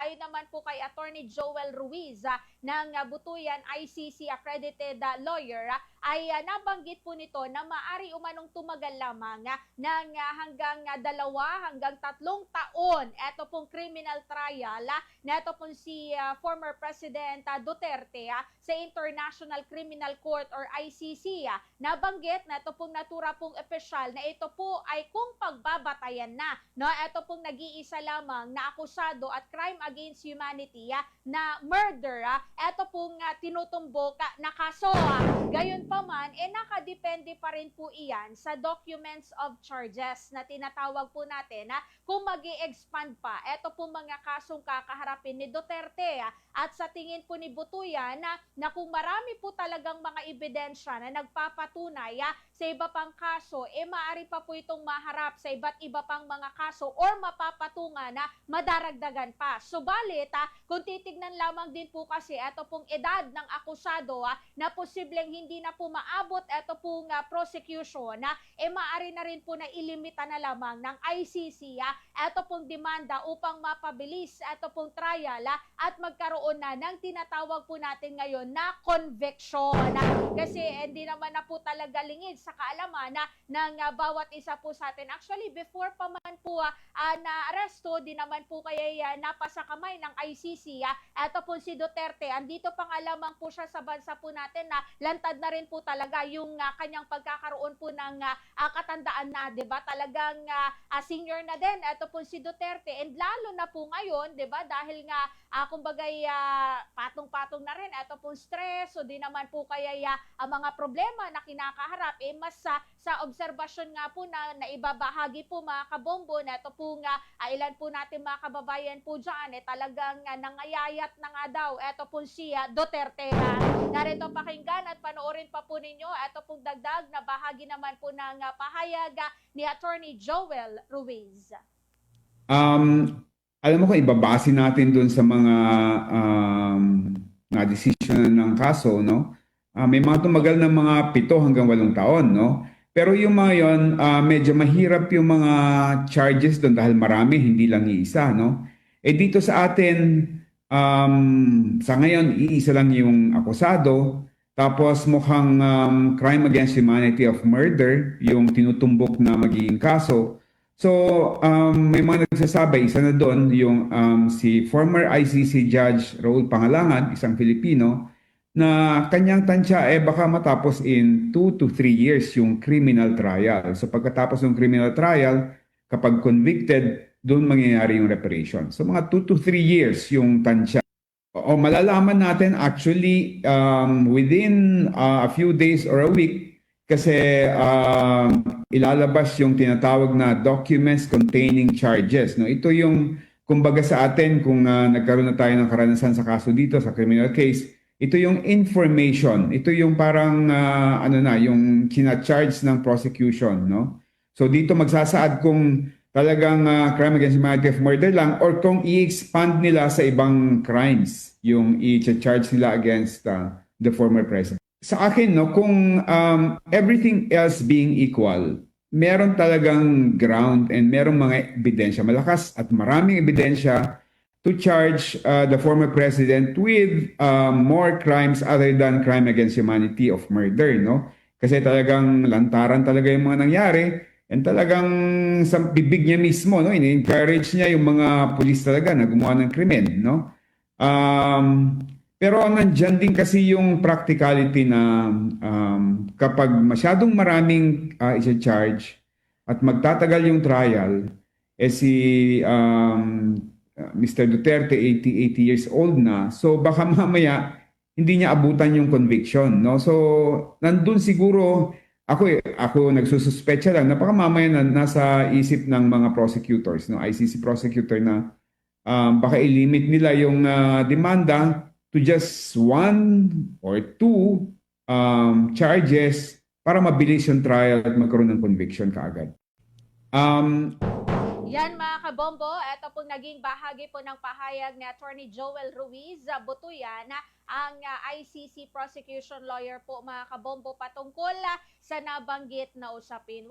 ayon naman po kay Attorney Joel Ruiz ng Butuyan ICC accredited lawyer, ay nabanggit po nito na maari umanong tumagal lamang ng hanggang 2 hanggang 3 taon. Ito pong criminal trial na ito pong si former President Duterte sa International Criminal Court or ICC. Nabanggit na ito pong natura pong opisyal na ito po ay kung pagbabatayan na. No? Ito pong nag-iisa lamang na akusado at crime against humanity na murder. Ito pong tinutumbok na kaso. Gayunpaman, nakadepende pa rin po iyan sa documents of charges na tinatawag po natin kung mag-i-expand pa. Ito po mga kasong kakaharapin ni Duterte at sa tingin po ni Butuyan na kung marami po talagang mga ebidensya na nagpapatunay sa iba pang kaso, maaari pa po itong maharap sa iba't iba pang mga kaso or mapapatungan na madaragdagan pa. Subalit, kung titignan lamang din po kasi ito pong edad ng akusado na posibleng hindi na po maabot ito pong prosecution, maaari na rin po na ilimita na lamang ng ICC ito pong demanda upang mapabilis ito pong trial at magkaroon na ng tinatawag po natin ngayon na conviction. Kasi hindi naman na po talaga lingid sa kaalaman ng bawat isa po sa atin. Actually, before pa man po na-aresto, di naman po kaya napasa kamay ng ICC. Ito po si Duterte, andito pa nga lamang po siya sa bansa po natin na lantad na rin po talaga yung kanyang pagkakaroon po ng katandaan na, di ba? Talagang senior na din. Ito po si Duterte. And lalo na po ngayon, di ba? Dahil nga, kumbagay, patong-patong na rin. Ito po stress, o di naman po kaya ang mga problema na kinakaharap, mas sa obserbasyon nga po na ibabahagi po mga kabombo na ito po nga, ilan po natin mga kababayan po dyan, talagang nangayayat na nga daw. Ito po si Duterte. Narito pakinggan at panoorin pa po ninyo. Ito pong dagdag na bahagi naman po ng pahayag ni Attorney Joel Ruiz. Alam mo kung ibabase natin dun sa mga na decision ng kaso, no? May mga tumagal ng mga 7 hanggang 8 taon, no? Pero yung mga yon, medyo mahirap yung mga charges doon dahil marami, hindi lang iisa, no? Dito sa atin, sa ngayon, iisa lang yung akusado. Tapos mukhang crime against humanity of murder, yung tinutumbok na magiging kaso. So, may mga nagsasabi, isa na doon, yung si former ICC Judge Raul Pangalangan, isang Filipino, na kanyang tansya baka matapos in 2 to 3 years yung criminal trial. So pagkatapos ng criminal trial, kapag convicted, doon mangyayari yung reparation. So mga 2 to 3 years yung tansya. O malalaman natin actually within a few days or a week kasi ilalabas yung tinatawag na documents containing charges. No? Ito yung kumbaga sa atin kung nagkaroon na tayo ng karanasan sa kaso dito sa criminal case, ito yung information, ito yung parang yung kina-charge ng prosecution, no? So dito magsasaad kung talagang crime against humanity of murder lang or kung i-expand nila sa ibang crimes yung i-charge nila against the former president. Sa akin, no, kung everything else being equal, meron talagang ground and merong mga ebidensya, malakas at maraming ebidensya to charge the former president with more crimes other than crime against humanity of murder, no? Kasi talagang lantaran talaga yung mga nangyari and talagang sa bibig niya mismo, no? In-encourage niya yung mga pulis talaga na gumawa ng krimen, no? Pero nandyan din kasi yung practicality na kapag masyadong maraming isa-charge at magtatagal yung trial, si Mr. Duterte, 80 years old na. So baka mamaya hindi niya abutan yung conviction, no? So nandun siguro ako nagsususpetsa lang na baka mamaya nasa isip ng mga prosecutors, no? ICC prosecutor na baka i-limit nila yung demanda to just 1 or 2 charges para mabilis yung trial at magkaroon ng conviction kaagad. Yan mga kabombo, ito pong naging bahagi po ng pahayag ni Attorney Joel Ruiz Butuyan, ang ICC prosecution lawyer po mga kabombo patungkol sa nabanggit na usapin.